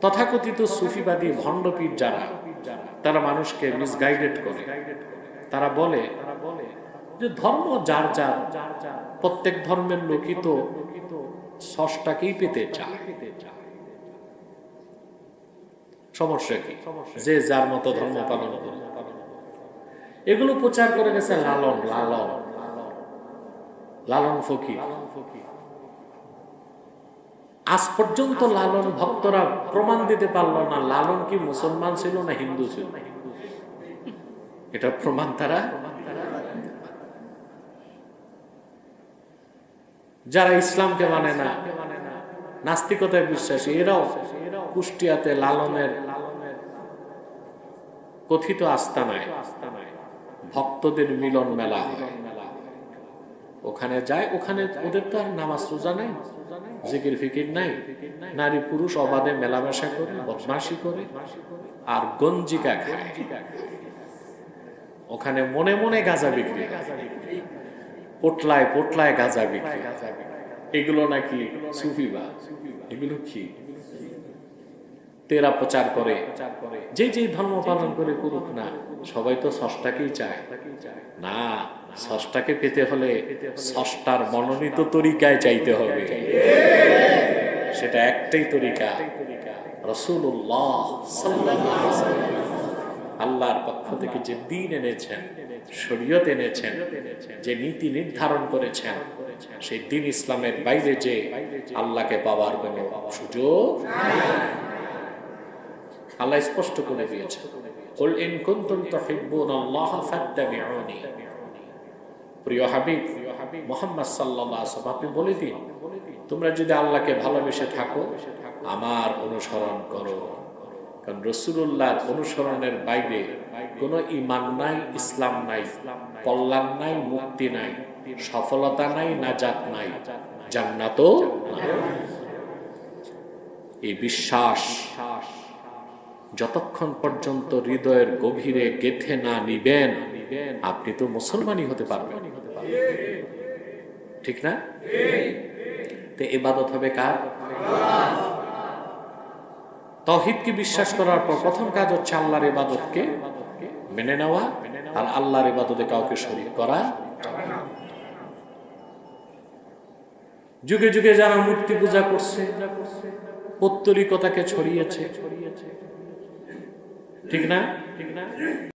তথাকথিত সুফিবাদী ভণ্ডপীর যারা, তারা মানুষকে মিসগাইডেড করে। তারা বলে যে ধর্ম যার যার, প্রত্যেক ধর্মের লোকই তো স্রষ্টাকেই পেতে চায়, সমস্যা কি, যে যার মতো ধর্ম পালন করে। এগুলো প্রচার করে গেছে লালন লালন লালন ফকির। আজ পর্যন্ত লালন ভক্তরা প্রমাণ দিতে পারলো না লালন কি মুসলমান ছিল না হিন্দু ছিল। এটা প্রমাণ তারা, যারা ইসলামকে মানে না, নাস্তিকতায় বিশ্বাসী, এরাও কুষ্টিয়াতে লালনের কথিত আস্তানায় ভক্তদের মিলন মেলা হয়, ওখানে যায়। ওখানে ওদের তো আর নামাজ রোজা নাই, জিকির ফিকির নাই, নারী পুরুষ অবাধে মেলামেশা করে, বদমাশি করে আর গঞ্জিকা খায়। ওখানে মনে মনে গাঁজা বিক্রি, পোটলায় পোটলায় গাঁজা বিক্রি। এগুলো নাকি সুফিবাদ, এগুলো কি তেরা প্রচার করে। যে যে ধর্ম পালন করে করুক না, সবাই তো স্রষ্টাকেই চায় না। স্রষ্টাকে পেতে হলে স্রষ্টার মনোনীত তরিকায় চাইতে হবে। সেটা একটাই তরিকা, রাসূলুল্লাহ সাল্লাল্লাহু আলাইহি ওয়াসাল্লাম আল্লাহর পক্ষ থেকে যে দ্বীন এনেছেন, শরীয়ত এনেছেন, যে নীতি নির্ধারণ করেছেন, সেই দ্বীন ইসলামের বাইরে যে আল্লাহকে পাওয়ার কোনো সুযোগ নাই। আল্লাহ স্পষ্ট করে দিয়েছে, কুল ইন কুনতুম তুহিব্বুনাল্লাহ ফাত্তাবিউনি। প্রিয় হাবিব মুহাম্মদ সাল্লাল্লাহু আলাইহি ওয়াসাল্লাম, আপনি বলে দিন, তোমরা যদি আল্লাহকে ভালোবেসে থাকো, আমার অনুসরণ করো। কারণ রাসূলুল্লাহর অনুসরণের বাইরে কোনো ঈমান নাই, ইসলাম নাই, কল্যাণ নাই, মুক্তি নাই, সফলতা নাই, নাজাত নাই, জান্নাতও নাই। এই বিশ্বাস যতক্ষণ পর্যন্ত হৃদয়ের গভীরে গেঁথে না নিবেন, আপনি তো মুসলমানই হতে পারবেন, ঠিক না? তো ইবাদত হবে কার? তাওহীদকে বিশ্বাস করার পর প্রথম কাজ হচ্ছে আল্লাহর ইবাদতকে মেনে নেওয়া, আর আল্লাহর ইবাদতে কাউকে শরীক করা। যুগে যুগে যারা মূর্তি পূজা করছে, পৌত্তলিকতাকে ছড়িয়েছে, ঠিক না?